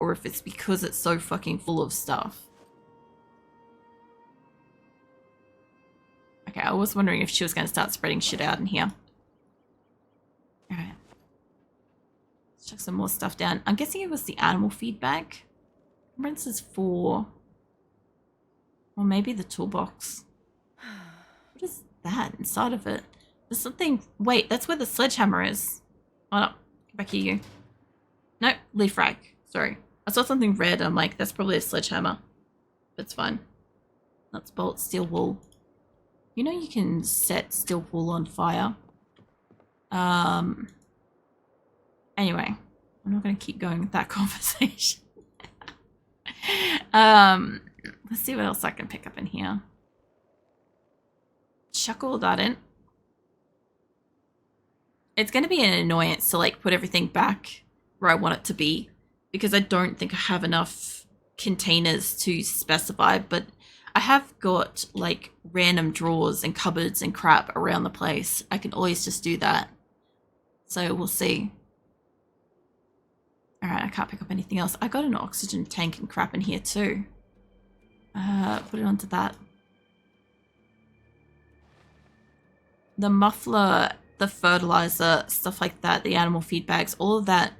or if it's because it's so fucking full of stuff. Okay, I was wondering if she was going to start spreading shit out in here. Alright. Let's chuck some more stuff down. I'm guessing it was the animal feed bag. Remember, this is for... Or maybe the toolbox. What is that inside of it? There's something... Wait, that's where the sledgehammer is. Oh no. Get back here, you. No, leaf rag. Sorry. I saw something red. I'm like, that's probably a sledgehammer. That's fine. Let's bolt steel wool. You know you can set steel wool on fire. Anyway, I'm not going to keep going with that conversation. Let's see what else I can pick up in here. Chuck all that in. It's going to be an annoyance to like put everything back where I want it to be, because I don't think I have enough containers to specify, but I have got like random drawers and cupboards and crap around the place. I can always just do that. So we'll see. Alright, I can't pick up anything else. I got an oxygen tank and crap in here too. Put it onto that. The muffler, the fertilizer, stuff like that, the animal feed bags, all of that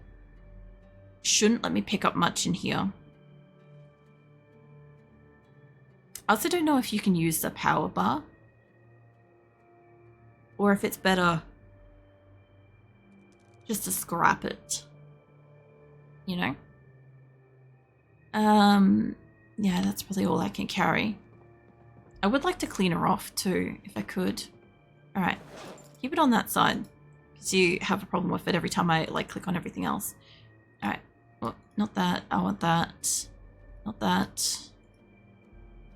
shouldn't let me pick up much in here. I also don't know if you can use the power bar, or if it's better just to scrap it, you know? Yeah, that's probably all I can carry. I would like to clean her off too, if I could. All right, keep it on that side, because you have a problem with it every time I like click on everything else. All right, well, not that, I want that, not that.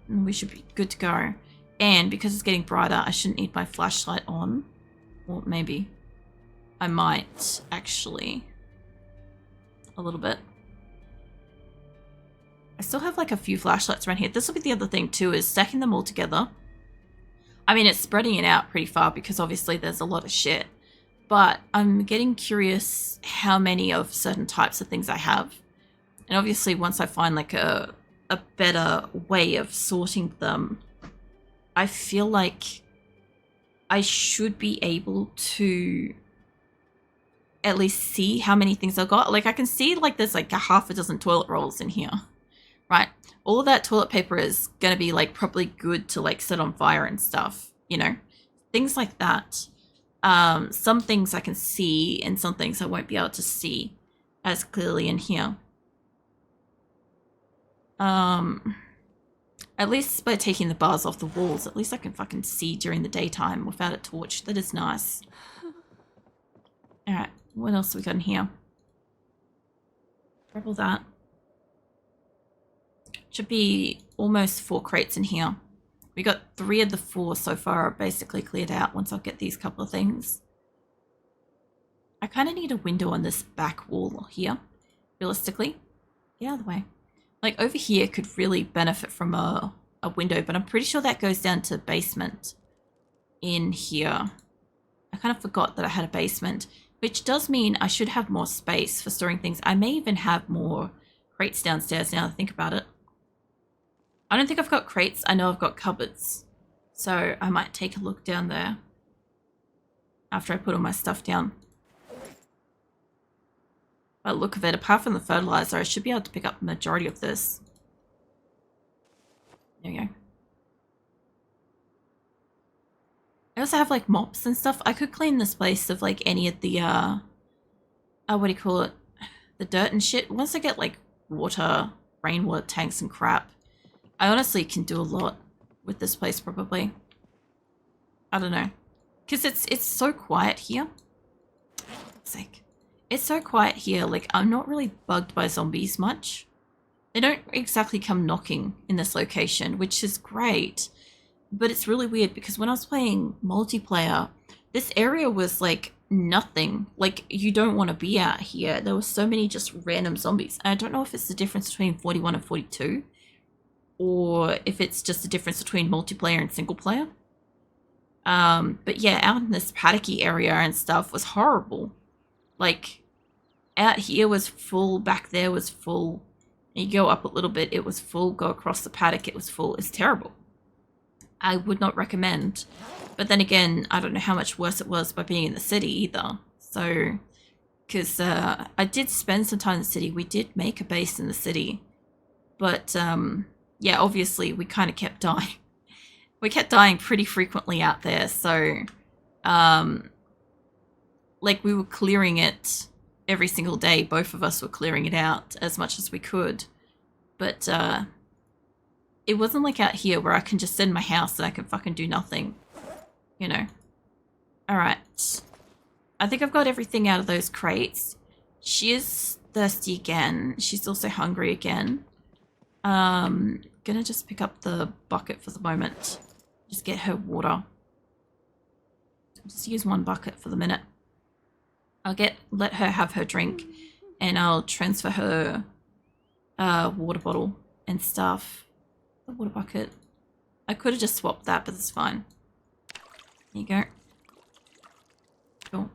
We should be good to go. And because it's getting brighter, I shouldn't need my flashlight on. Or maybe I might actually. A little bit. I still have like a few flashlights around here. This will be the other thing too, is stacking them all together. I mean, it's spreading it out pretty far because obviously there's a lot of shit. But I'm getting curious how many of certain types of things I have. And obviously once I find like a better way of sorting them, I feel like I should be able to at least see how many things I've got. Like I can see like there's like a half a dozen toilet rolls in here, right? All of that toilet paper is going to be like probably good to like set on fire and stuff, you know, things like that. Some things I can see and some things I won't be able to see as clearly in here. At least by taking the bars off the walls, at least I can fucking see during the daytime without a torch. That is nice. Alright, what else have we got in here? Grab all that. Should be almost 4 crates in here. We got 3 of the 4 so far are basically cleared out once I get these couple of things. I kind of need a window on this back wall here, realistically. Get out of the way. Like over here could really benefit from a window, but I'm pretty sure that goes down to basement in here. I kind of forgot that I had a basement, which does mean I should have more space for storing things. I may even have more crates downstairs now that I think about it. I don't think I've got crates. I know I've got cupboards. So I might take a look down there after I put all my stuff down. By the look of it, apart from the fertilizer, I should be able to pick up the majority of this. There we go. I also have like mops and stuff. I could clean this place of like any of the, what do you call it? The dirt and shit. Once I get like water, rainwater tanks and crap, I honestly can do a lot with this place probably. I don't know. Because it's so quiet here. For fuck's sake. It's so quiet here, like I'm not really bugged by zombies much. They don't exactly come knocking in this location, which is great. But it's really weird because when I was playing multiplayer, this area was like nothing. Like you don't want to be out here. There were so many just random zombies. And I don't know if it's the difference between 41 and 42. Or if it's just the difference between multiplayer and single player. But yeah, out in this paddocky area and stuff was horrible. Like, out here was full, back there was full. You go up a little bit, it was full. Go across the paddock, it was full. It's terrible. I would not recommend. But then again, I don't know how much worse it was by being in the city either. So, because I did spend some time in the city. We did make a base in the city. But, yeah, obviously we kind of kept dying. We kept dying pretty frequently out there. So, like we were clearing it every single day. Both of us were clearing it out as much as we could. But, it wasn't like out here where I can just sit in my house and I can fucking do nothing. You know. Alright. I think I've got everything out of those crates. She is thirsty again. She's also hungry again. Gonna just pick up the bucket for the moment. Just get her water. Just use one bucket for the minute. Let her have her drink and I'll transfer her water bottle and stuff. The water bucket. I could have just swapped that, but that's fine. There you go. Cool.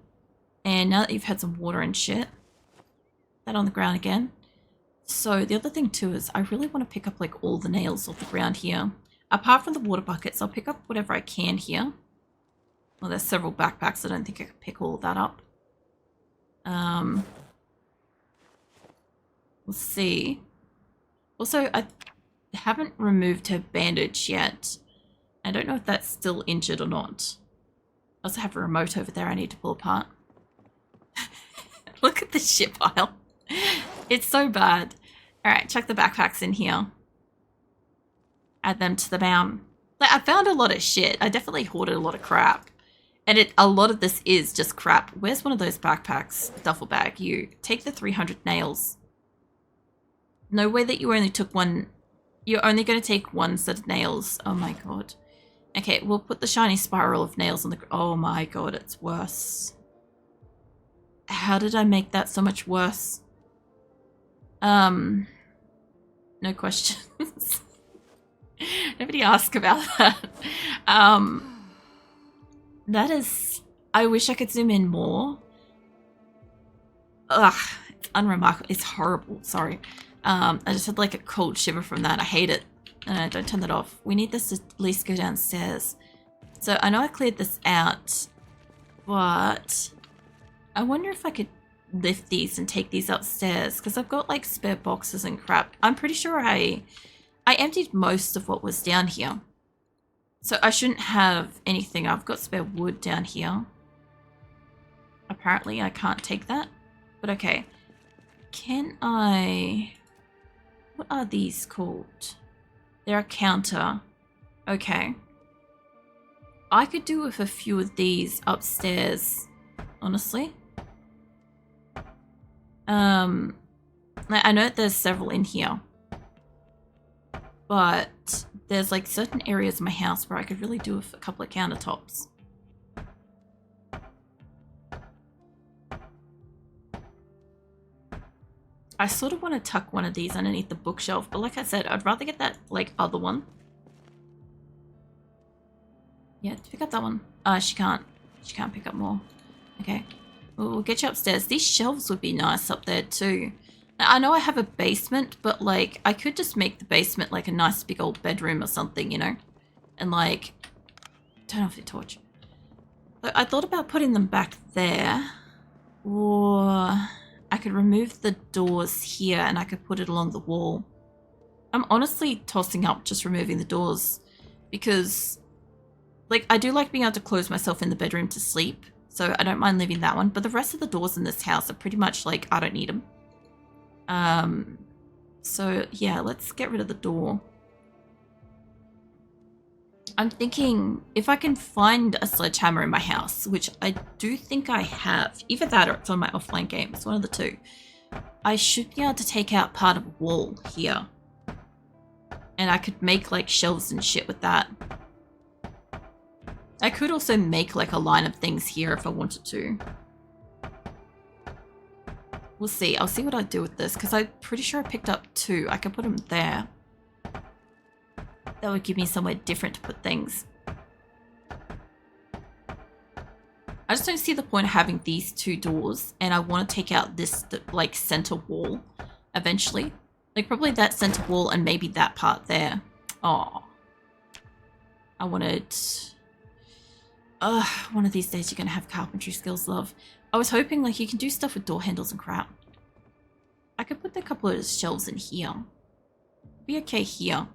And now that you've had some water and shit, that on the ground again. So the other thing too is I really want to pick up like all the nails off the ground here. Apart from the water buckets, I'll pick up whatever I can here. Well, there's several backpacks. I don't think I could pick all of that up. We'll see. Also, I haven't removed her bandage yet. I don't know if that's still injured or not. I also have a remote over there I need to pull apart. Look at the shit pile. It's so bad. Alright, chuck the backpacks in here. Add them to the mound. Like, I found a lot of shit. I definitely hoarded a lot of crap. And a lot of this is just crap. Where's one of those backpacks? Duffel bag. You take the 300 nails. No way that you only took one. You're only going to take one set of nails. Oh my god. Okay, we'll put the shiny spiral of nails on the... Oh my god, it's worse. How did I make that so much worse? No questions. Nobody asked about that. That is... I wish I could zoom in more. Ugh, it's unremarkable. It's horrible, sorry. I just had like a cold shiver from that. I hate it. Don't turn that off. We need this to at least go downstairs. So I know I cleared this out, but I wonder if I could lift these and take these upstairs because I've got like spare boxes and crap. I'm pretty sure I emptied most of what was down here. So I shouldn't have anything. I've got spare wood down here. Apparently I can't take that, but okay. Can I... What are these called? They're a counter. Okay. I could do with a few of these upstairs, honestly. I know there's several in here. But there's like certain areas of my house where I could really do with a couple of countertops. I sort of want to tuck one of these underneath the bookshelf, but like I said, I'd rather get that, like, other one. Yeah, pick up that one. She can't. She can't pick up more. Okay. We'll get you upstairs. These shelves would be nice up there, too. Now, I know I have a basement, but, like, I could just make the basement, like, a nice big old bedroom or something, you know? And, like... Turn off your torch. So I thought about putting them back there. Or... I could remove the doors here and I could put it along the wall. I'm honestly tossing up just removing the doors because, like, I do like being able to close myself in the bedroom to sleep, so I don't mind leaving that one. But the rest of the doors in this house are pretty much like, I don't need them. So yeah, let's get rid of the door. I'm thinking if I can find a sledgehammer in my house, which I do think I have, either that or it's on my offline game, it's one of the two, I should be able to take out part of a wall here. And I could make like shelves and shit with that. I could also make like a line of things here if I wanted to. We'll see. I'll see what I do with this because I'm pretty sure I picked up two. I can put them there. That would give me somewhere different to put things. I just don't see the point of having these two doors, and I want to take out this like center wall eventually. Like probably that center wall and maybe that part there. Oh. I wanted... one of these days you're going to have carpentry skills, love. I was hoping like you can do stuff with door handles and crap. I could put a couple of shelves in here. Be okay here.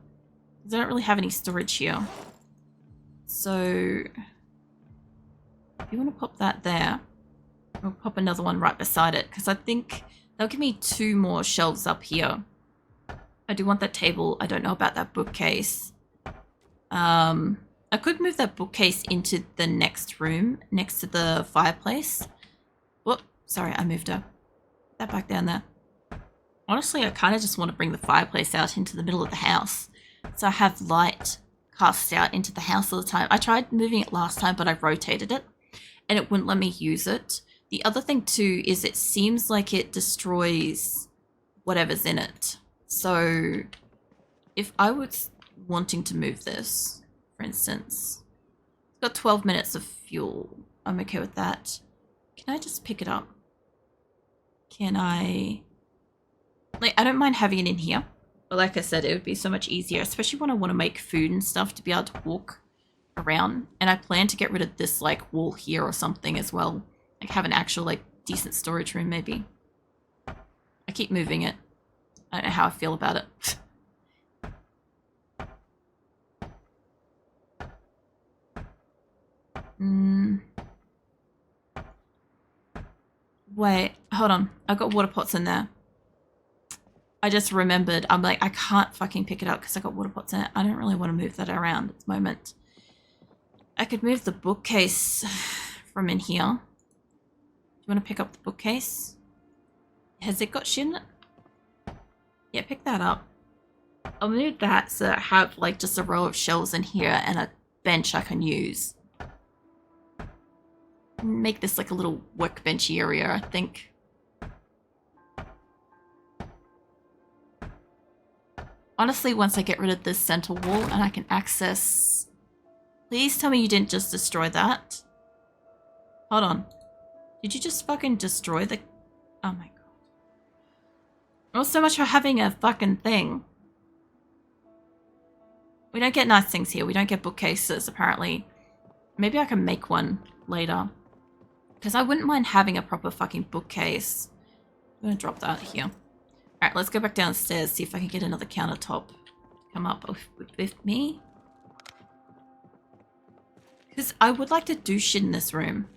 Because I don't really have any storage here. So... if you want to pop that there, I'll pop another one right beside it. Because I think they'll give me 2 more shelves up here. I do want that table. I don't know about that bookcase. I could move that bookcase into the next room next to the fireplace. Whoop, sorry, I moved her. Put that back down there. Honestly, I kind of just want to bring the fireplace out into the middle of the house. So I have light cast out into the house all the time. I tried moving it last time, but I rotated it and it wouldn't let me use it. The other thing too is it seems like it destroys whatever's in it. So if I was wanting to move this, for instance, it's got 12 minutes of fuel. I'm okay with that. Can I just pick it up? Can I... like, I don't mind having it in here. But like I said, it would be so much easier, especially when I want to make food and stuff, to be able to walk around. And I plan to get rid of this, like, wall here or something as well. Like, have an actual, like, decent storage room, maybe. I keep moving it. I don't know how I feel about it. Wait, hold on. I've got water pots in there. I just remembered. I'm like, I can't fucking pick it up because I got water pots in it. I don't really want to move that around at the moment. I could move the bookcase from in here. Do you want to pick up the bookcase? Has it got shit in it? Yeah, pick that up. I'll move that so that I have like just a row of shelves in here and a bench I can use. Make this like a little workbench area, I think. Honestly, once I get rid of this center wall and I can access... Please tell me you didn't just destroy that. Hold on. Did you just fucking destroy the... Oh my god. Well, so much for having a fucking thing. We don't get nice things here. We don't get bookcases, apparently. Maybe I can make one later. Because I wouldn't mind having a proper fucking bookcase. I'm going to drop that here. Alright, let's go back downstairs, see if I can get another countertop to come up with me. Because I would like to do shit in this room.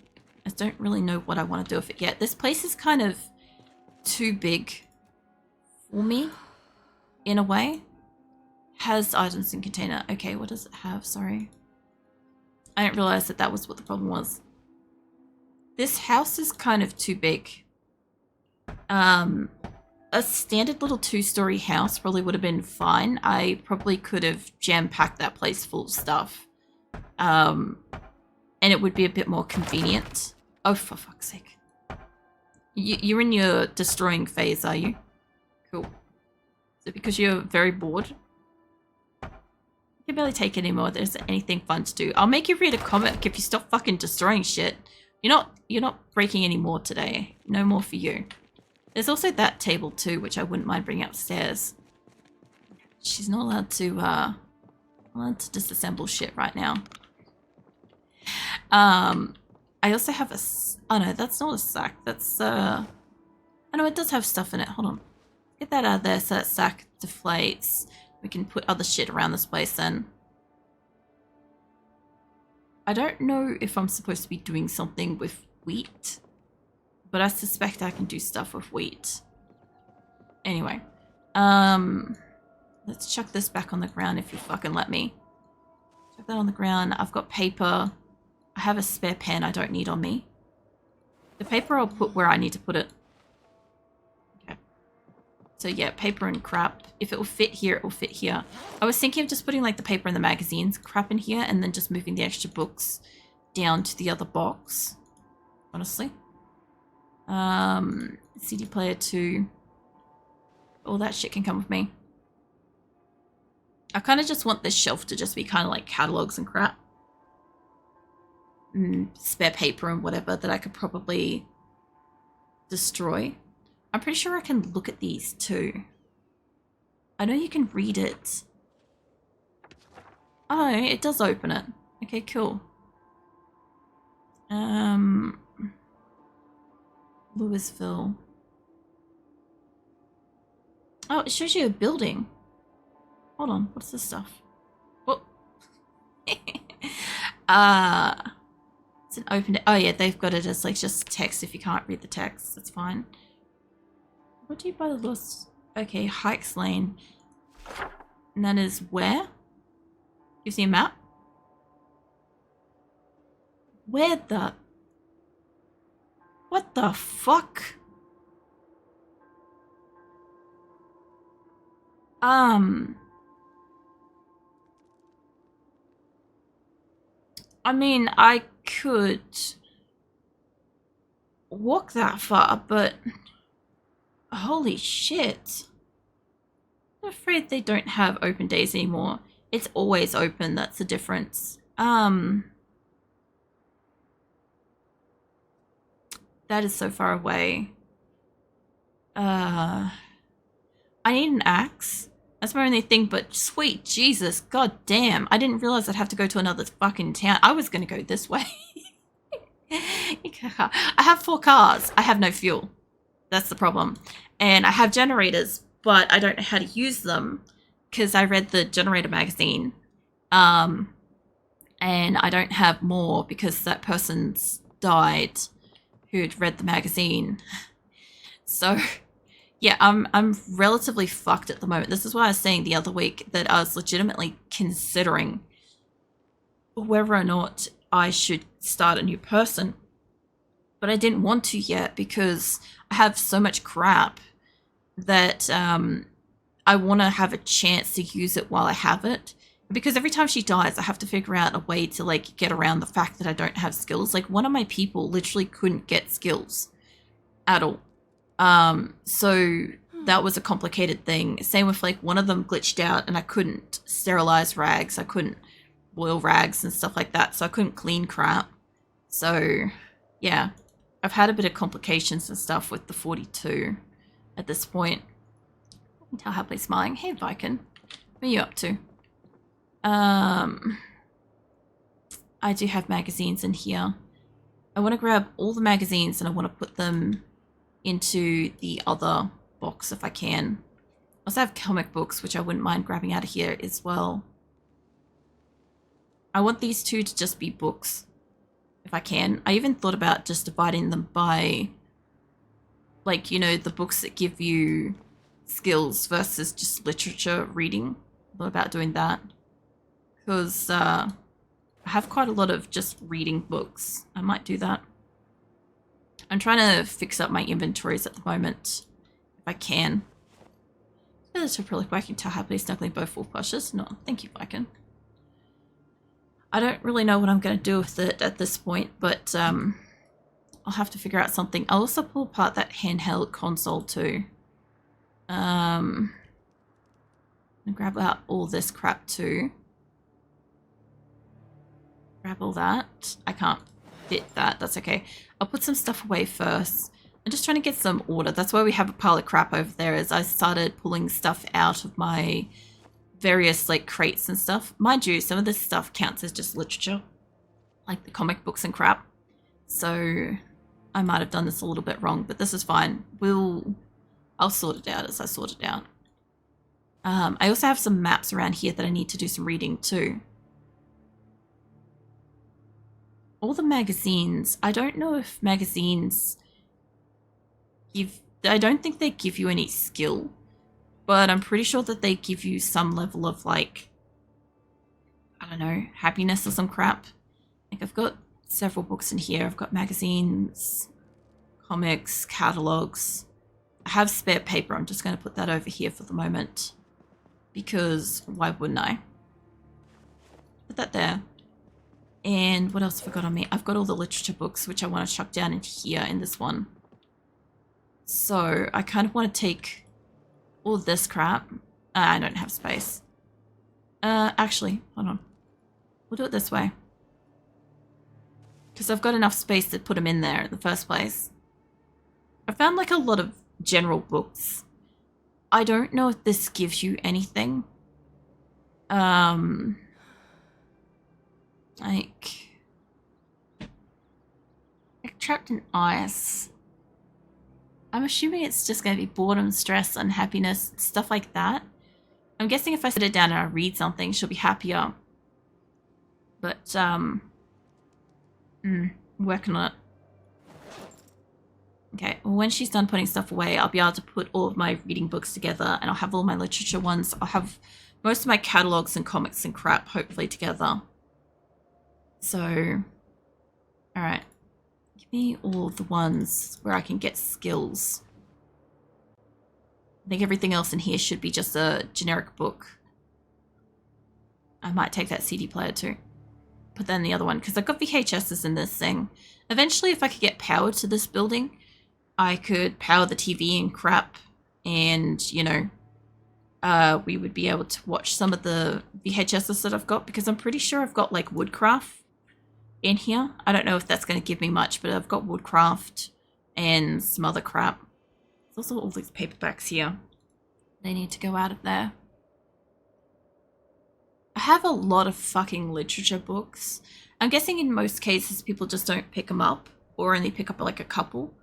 I just don't really know what I want to do with it yet. This place is kind of too big for me, in a way. Has items in container. Okay, what does it have? Sorry. I didn't realize that that was what the problem was. This house is kind of too big. A standard little 2-story house probably would have been fine. I probably could have jam-packed that place full of stuff. And it would be a bit more convenient. Oh, for fuck's sake. You're in your destroying phase, are you? Cool. Is it because you're very bored? I can barely take it anymore. There isn't anything fun to do. I'll make you read a comic if you stop fucking destroying shit. You're not breaking any more today. No more for you. There's also that table too, which I wouldn't mind bringing upstairs. She's not allowed to disassemble shit right now. I also have a... Oh no, that's not a sack. That's, oh no, it does have stuff in it. Hold on. Get that out of there so that sack deflates. We can put other shit around this place then. I don't know if I'm supposed to be doing something with wheat, but I suspect I can do stuff with wheat. Anyway, let's chuck this back on the ground if you fucking let me. Chuck that on the ground. I've got paper. I have a spare pen I don't need on me. The paper I'll put where I need to put it. Okay. So yeah, paper and crap. If it will fit here, it will fit here. I was thinking of just putting like the paper and the magazines crap in here and then just moving the extra books down to the other box. Honestly. CD player 2. All that shit can come with me. I kind of just want this shelf to just be kind of like catalogs and crap. Spare paper and whatever that I could probably destroy. I'm pretty sure I can look at these too. I know you can read it. Oh, it does open it. Okay, cool. Louisville. Oh, it shows you a building. Hold on, what's this stuff? Oh. It's an open. Oh yeah, they've got it as like just text if you can't read the text. That's fine. What do you buy the lost? Okay, Hikes Lane. And that is where? You see a map? Where the? What the fuck? I mean, I could walk that far, but holy shit. I'm afraid they don't have open days anymore. It's always open, that's the difference. That is so far away. I need an axe. That's my only thing, but sweet Jesus, god damn. I didn't realize I'd have to go to another fucking town. I was gonna go this way. I have 4 cars. I have no fuel. That's the problem. And I have generators, but I don't know how to use them because I read the generator magazine. And I don't have more because that person's died who'd read the magazine. So yeah, I'm relatively fucked at the moment. This is why I was saying the other week that I was legitimately considering whether or not I should start a new person. But I didn't want to yet because I have so much crap that I want to have a chance to use it while I have it. Because every time she dies, I have to figure out a way to like get around the fact that I don't have skills. Like one of my people literally couldn't get skills at all. So that was a complicated thing. Same with like one of them glitched out and I couldn't sterilize rags. I couldn't boil rags and stuff like that. So I couldn't clean crap. So yeah, I've had a bit of complications and stuff with the 42 at this point. I can tell happily smiling. Hey Viken, what are you up to? I do have magazines in here. I want to grab all the magazines and I want to put them into the other box if I can. I also have comic books, which I wouldn't mind grabbing out of here as well. I want these 2 to just be books if I can. I even thought about just dividing them by, like, you know, the books that give you skills versus just literature reading. I thought about doing that. Because I have quite a lot of just reading books. I might do that. I'm trying to fix up my inventories at the moment, if I can. This is really quick. I can tell happily snuggling both wolf plushes. No, thank you, Viken. I don't really know what I'm going to do with it at this point, but I'll have to figure out something. I'll also pull apart that handheld console too. I'm gonna grab out all this crap too. Grab all that. I can't fit that. That's okay. I'll put some stuff away first. I'm just trying to get some order. That's why we have a pile of crap over there, as I started pulling stuff out of my various like crates and stuff. Mind you, some of this stuff counts as just literature, like the comic books and crap. So I might have done this a little bit wrong, but this is fine. I'll sort it out as I sort it out. I also have some maps around here that I need to do some reading too. All the magazines, I don't know if magazines I don't think they give you any skill, but I'm pretty sure that they give you some level of like, I don't know, happiness or some crap. Like I've got several books in here. I've got magazines, comics, catalogs. I have spare paper. I'm just going to put that over here for the moment because why wouldn't I? Put that there. And what else have I got on me? I've got all the literature books, which I want to chuck down into here in this one. So I kind of want to take all this crap. I don't have space. Actually, hold on. We'll do it this way. Because I've got enough space to put them in there in the first place. I found like a lot of general books. I don't know if this gives you anything. Like trapped in ice. I'm assuming it's just going to be boredom, stress, unhappiness, stuff like that. I'm guessing if I sit her down and I read something, she'll be happier. But, working on it. Okay, well, when she's done putting stuff away, I'll be able to put all of my reading books together, and I'll have all my literature ones. I'll have most of my catalogs and comics and crap, hopefully, together. So, alright. Give me all the ones where I can get skills. I think everything else in here should be just a generic book. I might take that CD player too. Put that in the other one, because I've got VHSs in this thing. Eventually, if I could get power to this building, I could power the TV and crap, and, you know, we would be able to watch some of the VHSs that I've got, because I'm pretty sure I've got, like, Woodcraft in here. I don't know if that's going to give me much, but I've got Woodcraft and some other crap. There's also all these paperbacks here. They need to go out of there. I have a lot of fucking literature books. I'm guessing in most cases people just don't pick them up, or only pick up like a couple.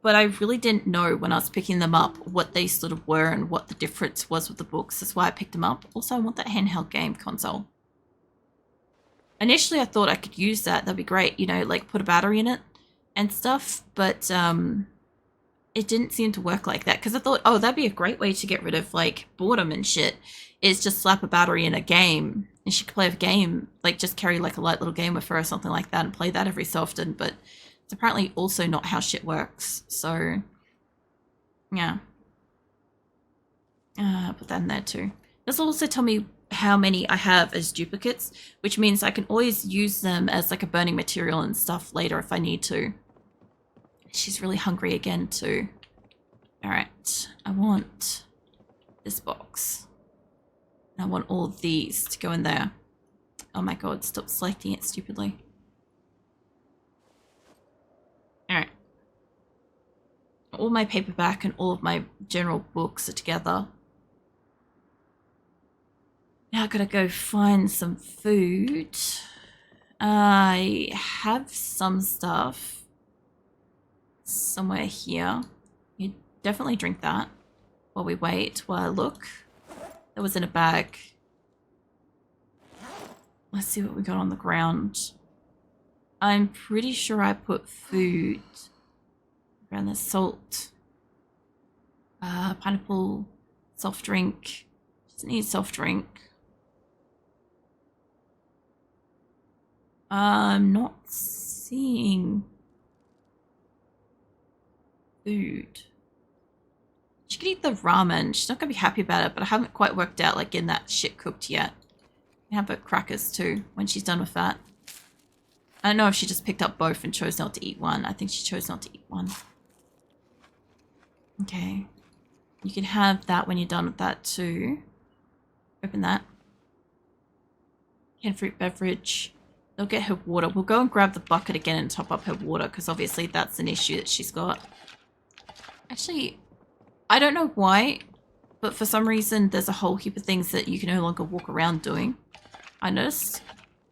But I really didn't know when I was picking them up what they sort of were and what the difference was with the books. That's why I picked them up. Also, I want that handheld game console. Initially, I thought I could use that. That'd be great, you know, like put a battery in it and stuff. But it didn't seem to work like that, because I thought, oh, that'd be a great way to get rid of like boredom and shit, is just slap a battery in a game and she could play a game, like just carry like a light little game with her or something like that and play that every so often. But it's apparently also not how shit works. So yeah, put that in there too. This will also tell me how many I have as duplicates, which means I can always use them as like a burning material and stuff later if I need to. She's really hungry again too. Alright, I want this box. I want all of these to go in there. Oh my god, stop selecting it stupidly. Alright. All my paperback and all of my general books are together. Now I gotta go find some food. I have some stuff somewhere here. You definitely drink that while we wait, while I look. That was in a bag. Let's see what we got on the ground. I'm pretty sure I put food around the salt. Pineapple, soft drink. Just need soft drink. I'm not seeing food. She could eat the ramen. She's not gonna be happy about it, but I haven't quite worked out like getting that shit cooked yet. I have her crackers too when she's done with that. I don't know if she just picked up both and chose not to eat one. I think she chose not to eat one. Okay. You can have that when you're done with that too. Open that. Canned fruit beverage. They'll get her water. We'll go and grab the bucket again and top up her water, because obviously that's an issue that she's got. Actually, I don't know why, but for some reason there's a whole heap of things that you can no longer walk around doing. I noticed.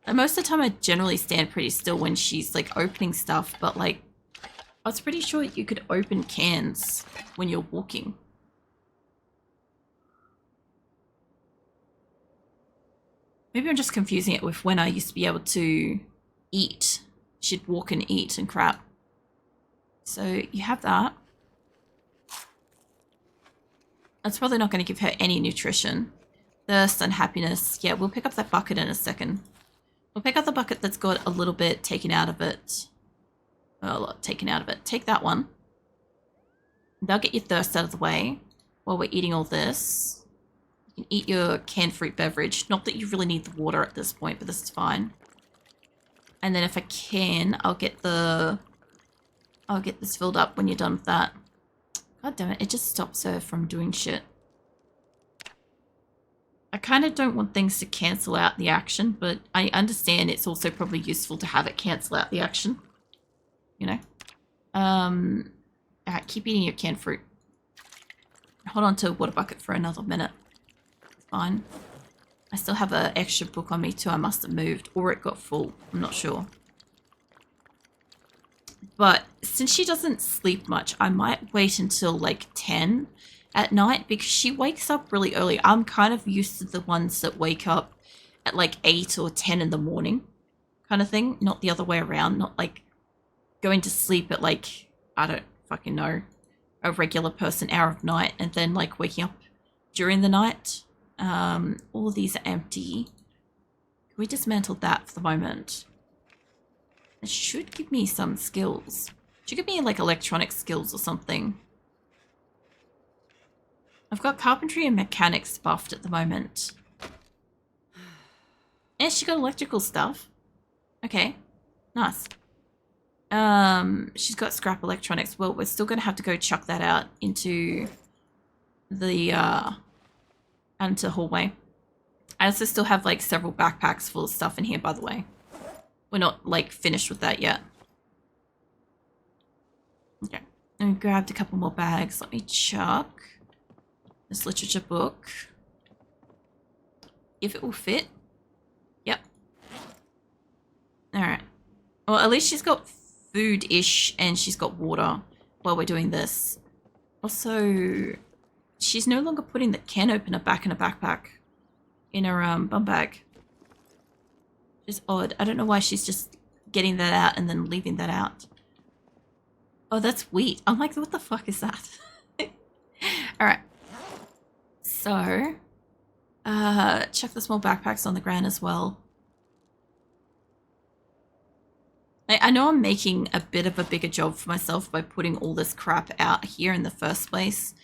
And most of the time I generally stand pretty still when she's like opening stuff, but like I was pretty sure you could open cans when you're walking. Maybe I'm just confusing it with when I used to be able to eat. She'd walk and eat and crap. So you have that. That's probably not going to give her any nutrition. Thirst and happiness. Yeah, we'll pick up that bucket in a second. We'll pick up the bucket that's got a little bit taken out of it. A lot taken out of it. Take that one. That'll get your thirst out of the way while we're eating all this. You can eat your canned fruit beverage. Not that you really need the water at this point, but this is fine. And then if I can, I'll get this filled up when you're done with that. God damn it, it just stops her from doing shit. I kind of don't want things to cancel out the action, but I understand it's also probably useful to have it cancel out the action. You know? Alright, keep eating your canned fruit. hold on to a water bucket for another minute. It's fine. I still have an extra book on me too. I must have moved, or it got full. I'm not sure. But since she doesn't sleep much, I might wait until like 10 at night because she wakes up really early. I'm kind of used to the ones that wake up at like 8 or 10 in the morning kind of thing. Not the other way around. Not like going to sleep at like, I don't fucking know, a regular person hour of night and then like waking up during the night. All of these are empty. Can we dismantle that for the moment? It should give me some skills. It should give me like electronic skills or something. I've got carpentry and mechanics buffed at the moment. And she got electrical stuff. Okay, nice. She's got scrap electronics. Well, we're still gonna have to go chuck that out into the hallway. I also still have like several backpacks full of stuff in here, by the way. We're not like finished with that yet. Okay, and we grabbed a couple more bags. Let me chuck this literature book. If it will fit. Yep. Alright. Well, at least she's got food-ish and she's got water while we're doing this. Also, she's no longer putting the can opener back in a backpack. In her bum bag. It's odd. I don't know why she's just getting that out and then leaving that out. Oh, that's wheat. I'm like, what the fuck is that? Alright. So, check the small backpacks on the ground as well. I know I'm making a bit of a bigger job for myself by putting all this crap out here in the first place.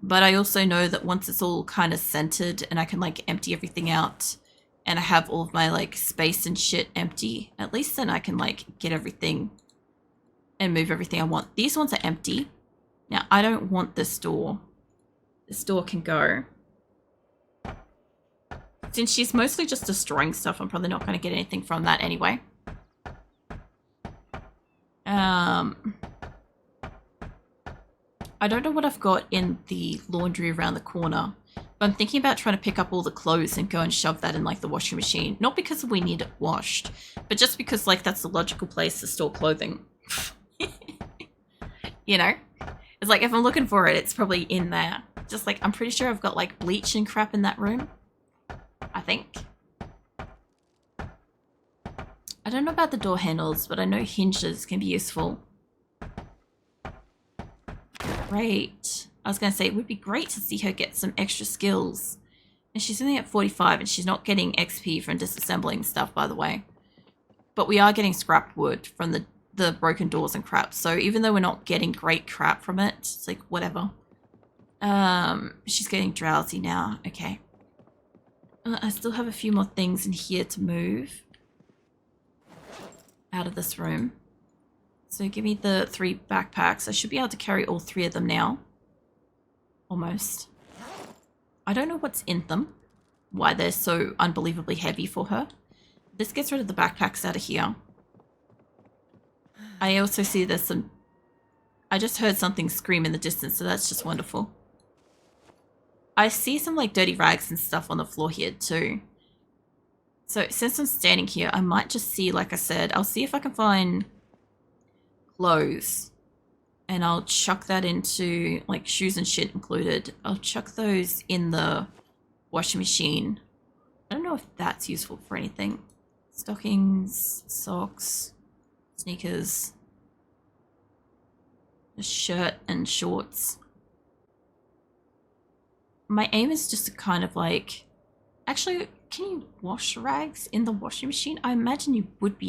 But I also know that once it's all kind of centered and I can like empty everything out and I have all of my like space and shit empty, at least then I can like get everything and move everything I want. These ones are empty. Now I don't want this door. This door can go. Since she's mostly just destroying stuff, I'm probably not going to get anything from that anyway. I don't know what I've got in the laundry around the corner, but I'm thinking about trying to pick up all the clothes and go and shove that in like the washing machine. Not because we need it washed, but just because like that's the logical place to store clothing. You know? It's like if I'm looking for it, it's probably in there. Just like, I'm pretty sure I've got like bleach and crap in that room. I think. I don't know about the door handles, but I know hinges can be useful. Great. I was going to say, it would be great to see her get some extra skills. And she's only at 45 and she's not getting XP from disassembling stuff, by the way. But we are getting scrap wood from the broken doors and crap. So even though we're not getting great crap from it, it's like, whatever. She's getting drowsy now. Okay. I still have a few more things in here to move out of this room. So give me the 3 backpacks. I should be able to carry all 3 of them now. Almost. I don't know what's in them. Why they're so unbelievably heavy for her. This gets rid of the backpacks out of here. I also see there's some... I just heard something scream in the distance, so that's just wonderful. I see some like dirty rags and stuff on the floor here too. So since I'm standing here, I might just see, like I said, I'll see if I can find clothes. And I'll chuck that into, like, shoes and shit included. I'll chuck those in the washing machine. I don't know if that's useful for anything. Stockings, socks, sneakers, a shirt and shorts. My aim is just to kind of like... Actually, can you wash rags in the washing machine? I imagine you would be